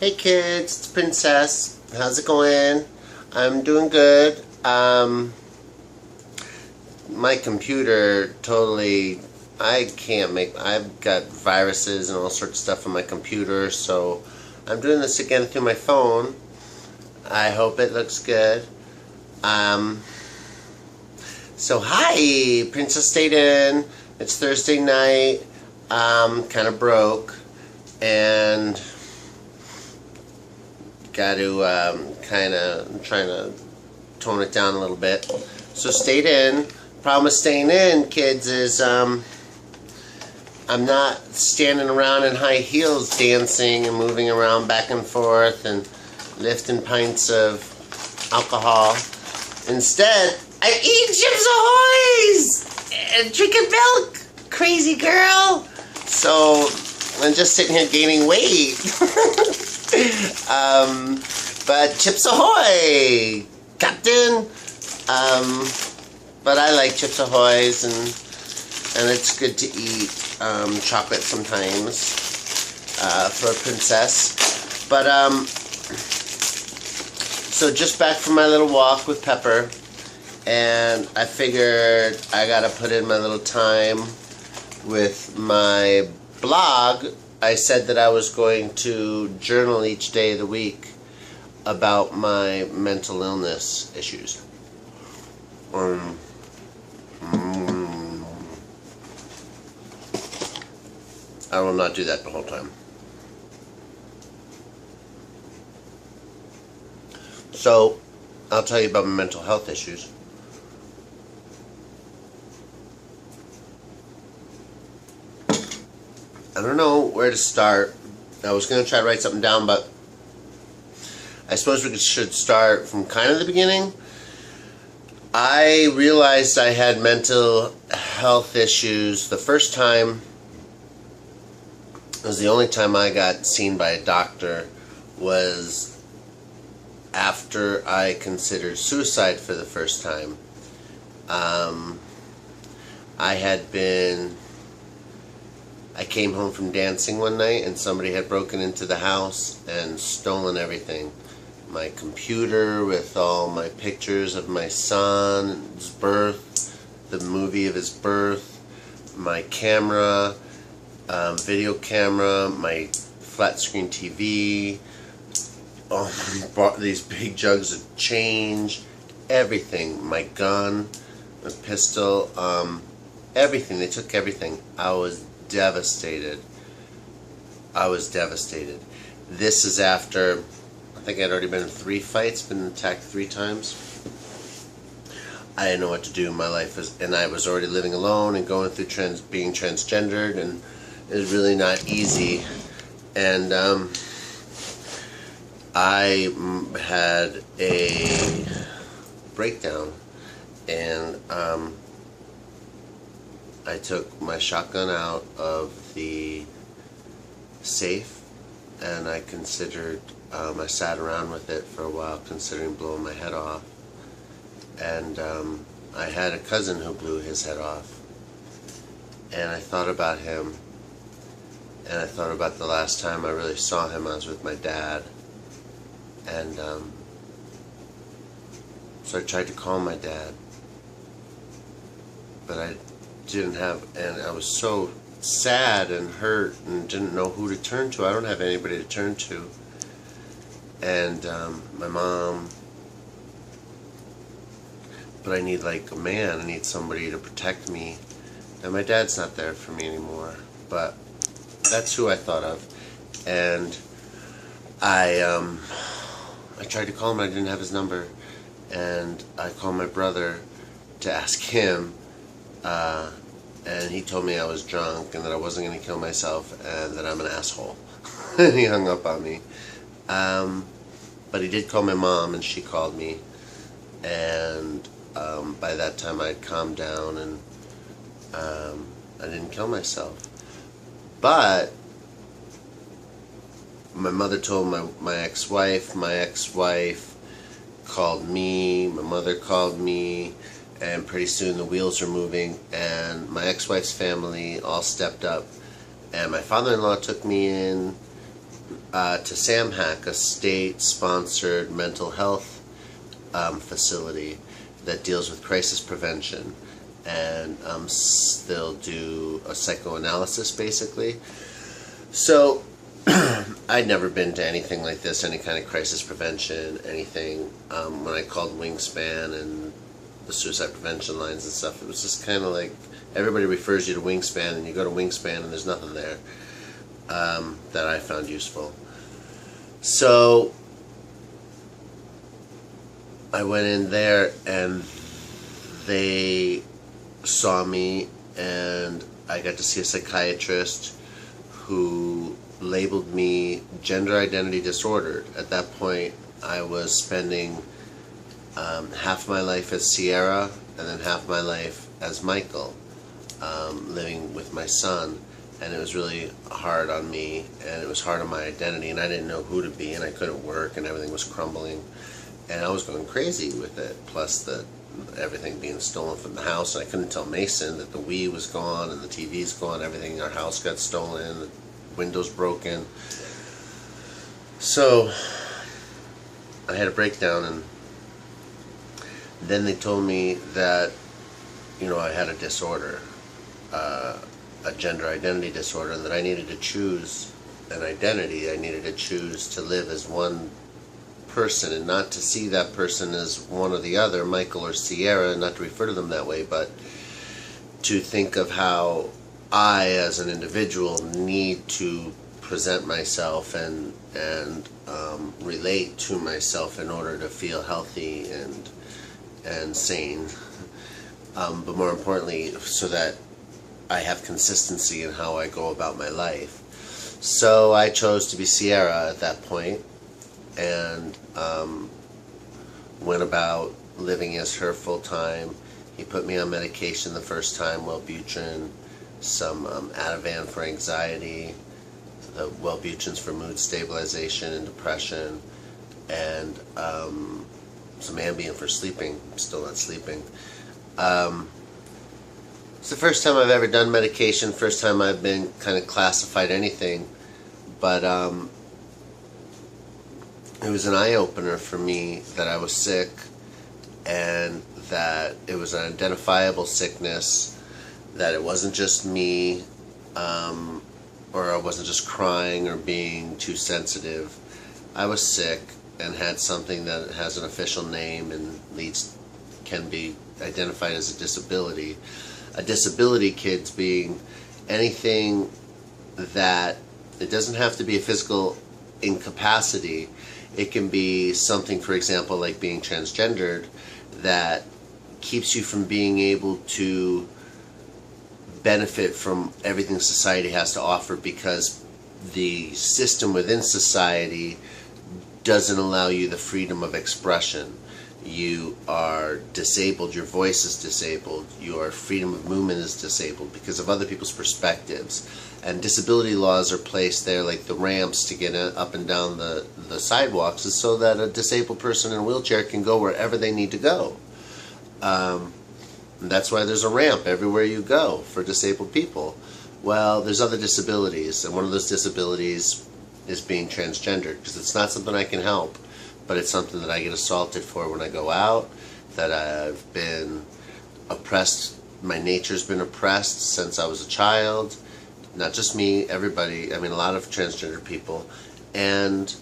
Hey kids, it's Princess. How's it going? I'm doing good. My computer totally, I've got viruses and all sorts of stuff on my computer, so I'm doing this again through my phone. I hope it looks good. So hi, Princess stayed in. It's Thursday night. Kind of broke, and got to trying to tone it down a little bit. So stayed in. Problem with staying in, kids, is I'm not standing around in high heels dancing and moving around back and forth and lifting pints of alcohol. Instead, I'm eating Chips Ahoy's and drinking milk. Crazy girl. So I'm just sitting here gaining weight. But Chips Ahoy, Captain. But I like Chips Ahoy's, and it's good to eat chocolate sometimes for a princess. But so just back from my little walk with Pepper, and I figured I gotta put in my little time with my blog. I said that I was going to journal each day of the week about my mental illness issues. I will not do that the whole time. So, I'll tell you about my mental health issues. I don't know where to start. I was going to try to write something down, but I suppose we should start from kind of the beginning. I realized I had mental health issues the first time. It was the only time I got seen by a doctor was after I considered suicide for the first time. I came home from dancing one night and somebody had broken into the house and stolen everything. My computer with all my pictures of my son's birth, the movie of his birth, my camera, video camera, my flat screen TV, these big jugs of change, everything, my gun, my pistol, everything. They took everything. I was devastated. This is after, I think I'd already been in 3 fights, been attacked 3 times. I didn't know what to do. My life was, and I was already living alone and going through being transgendered, and it was really not easy. And I had a breakdown, and I took my shotgun out of the safe, and I considered, I sat around with it for a while considering blowing my head off. And I had a cousin who blew his head off. And I thought about him, and I thought about the last time I really saw him. I was with my dad. And so I tried to call my dad, but I didn't have, and I was so sad and hurt and didn't know who to turn to. I don't have anybody to turn to. And my mom, but I need like a man. I need somebody to protect me. And my dad's not there for me anymore. But that's who I thought of. And I tried to call him. I didn't have his number. And I called my brother to ask him. And he told me I was drunk and that I wasn't going to kill myself and that I'm an asshole. And he hung up on me. But he did call my mom, and she called me. And by that time I'd calmed down, and I didn't kill myself. But my mother told my ex-wife. My ex-wife called me. My mother called me. And pretty soon the wheels are moving, and my ex-wife's family all stepped up, and my father-in-law took me in. to SAMHAC, a state-sponsored mental health facility that deals with crisis prevention, and they'll do a psychoanalysis basically. So I'd never been to anything like this, any kind of crisis prevention, anything. When I called Wingspan and the suicide prevention lines and stuff, it was just kind of like everybody refers you to Wingspan, and you go to Wingspan and there's nothing there that I found useful. So I went in there and they saw me, and I got to see a psychiatrist who labeled me gender identity disordered. At that point, I was spending half my life as Sierra and then half my life as Michael, living with my son, and it was really hard on me, and it was hard on my identity, and I didn't know who to be, and I couldn't work, and everything was crumbling, and I was going crazy with it, plus everything being stolen from the house, and I couldn't tell Mason that the Wii was gone, and the TV's gone, everything in our house got stolen, the windows broken. So I had a breakdown, and then they told me that, I had a disorder, a gender identity disorder, and that I needed to choose an identity. I needed to choose to live as one person and not to see that person as one or the other, Michael or Sierra, not to refer to them that way, but to think of how I, as an individual, need to present myself and relate to myself in order to feel healthy and sane. But more importantly, so that I have consistency in how I go about my life. So I chose to be Sierra at that point, and went about living as her full time. He put me on medication the first time, Wellbutrin, some Ativan for anxiety, the Wellbutrin's for mood stabilization and depression, and some Ambien for sleeping. I'm still not sleeping. It's the first time I've ever done medication, first time I've been kind of classified anything, but it was an eye-opener for me that I was sick, and that it was an identifiable sickness, that it wasn't just me, or I wasn't just crying or being too sensitive. I was sick and had something that has an official name and can be identified as a disability. A disability, kids, being anything that, it doesn't have to be a physical incapacity. It can be something, for example, like being transgendered, that keeps you from being able to benefit from everything society has to offer, because the system within society doesn't allow you the freedom of expression. You are disabled, your voice is disabled, your freedom of movement is disabled because of other people's perspectives. And disability laws are placed there, like the ramps to get up and down the sidewalks, is so that a disabled person in a wheelchair can go wherever they need to go. That's why there's a ramp everywhere you go for disabled people. Well, there's other disabilities, and one of those disabilities is being transgendered, because it's not something I can help, but it's something that I get assaulted for when I go out, that I've been oppressed, my nature's been oppressed since I was a child. Not just me, everybody, I mean a lot of transgender people, and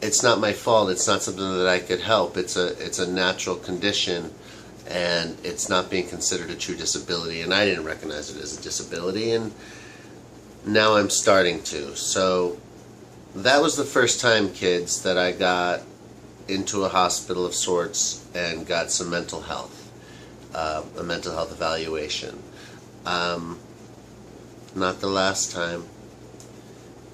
it's not my fault, it's not something that I could help, it's a natural condition, and it's not being considered a true disability, and I didn't recognize it as a disability, and now I'm starting to. So that was the first time, kids, that I got into a hospital of sorts and got some mental health, a mental health evaluation. Not the last time.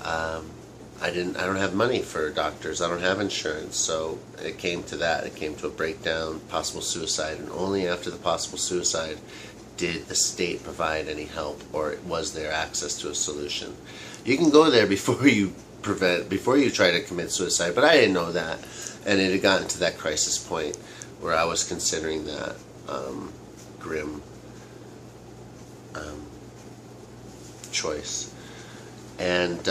I don't have money for doctors. I don't have insurance, so it came to that. It came to a breakdown, possible suicide, and only after the possible suicide did the state provide any help, or was there access to a solution. You can go there before you try to commit suicide, but I didn't know that, and it had gotten to that crisis point where I was considering that grim choice. And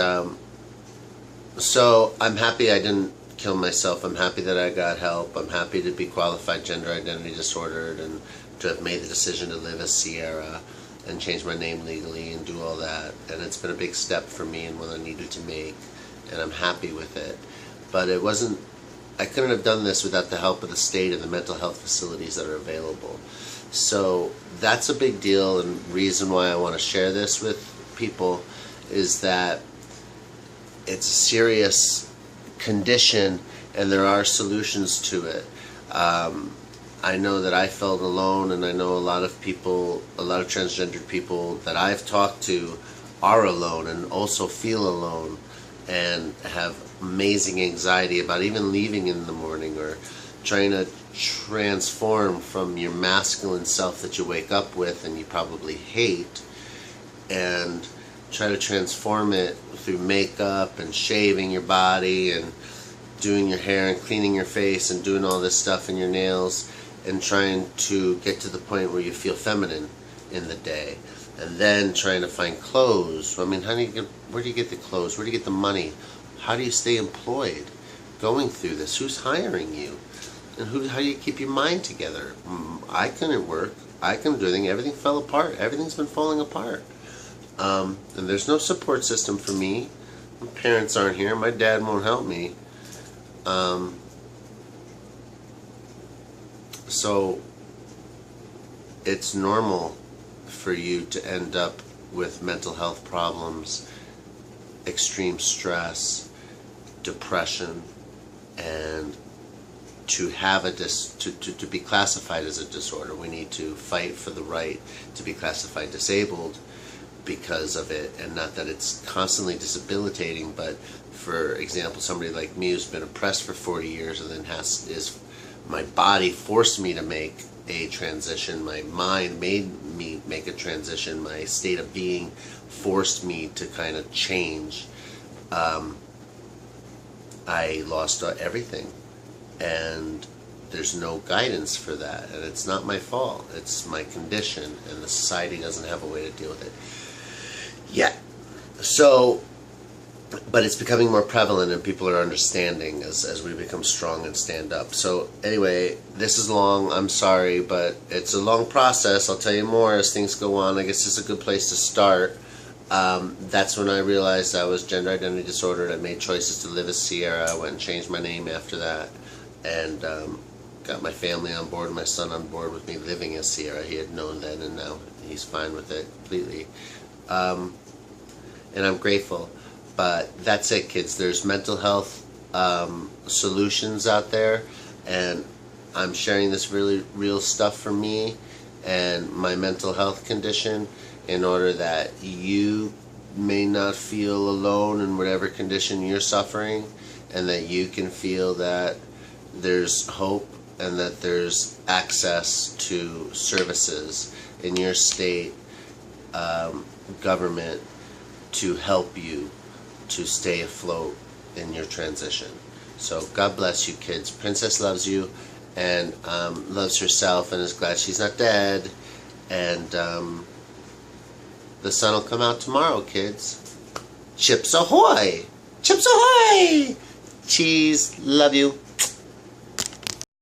So I'm happy I didn't kill myself. I'm happy that I got help. I'm happy to be qualified gender identity disordered and to have made the decision to live as Sierra and change my name legally and do all that. And it's been a big step for me and one I needed to make, and I'm happy with it. But it wasn't, I couldn't have done this without the help of the state and the mental health facilities that are available. So that's a big deal, and reason why I want to share this with people is that it's a serious condition and there are solutions to it. I know that I felt alone, and I know a lot of people, a lot of transgendered people that I've talked to are alone and also feel alone and have amazing anxiety about even leaving in the morning or trying to transform from your masculine self that you wake up with and you probably hate, and try to transform it through makeup and shaving your body and doing your hair and cleaning your face and doing all this stuff and your nails, and trying to get to the point where you feel feminine in the day, and then trying to find clothes. I mean, where do you get the clothes? Where do you get the money? How do you stay employed going through this? Who's hiring you? And how do you keep your mind together? I couldn't work. I couldn't do anything. Everything fell apart. Everything's been falling apart. And there's no support system for me. My parents aren't here. My dad won't help me. So it's normal for you to end up with mental health problems, extreme stress, depression, and to have to be classified as a disorder. We need to fight for the right to be classified disabled because of it, and not that it's constantly disabilitating, but for example, somebody like me who's been oppressed for 40 years and then my body forced me to make a transition, my mind made me make a transition, my state of being forced me to kind of change. I lost everything, and there's no guidance for that, and it's not my fault. It's my condition, and the society doesn't have a way to deal with it yet. So, but it's becoming more prevalent, and people are understanding as we become strong and stand up. So anyway, this is long. I'm sorry, but it's a long process. I'll tell you more as things go on. I guess it's a good place to start. That's when I realized I was gender identity disordered. I made choices to live as Sierra. I went and changed my name after that, and got my family on board, my son on board with me living as Sierra. He had known then, and now he's fine with it completely. And I'm grateful. But that's it, kids. There's mental health solutions out there, and I'm sharing this really real stuff for me and my mental health condition in order that you may not feel alone in whatever condition you're suffering, and that you can feel that there's hope and that there's access to services in your state government to help you to stay afloat in your transition. So God bless you, kids. Princess loves you and loves herself and is glad she's not dead. And the sun will come out tomorrow, kids. Chips ahoy! Chips ahoy! Cheese. Love you.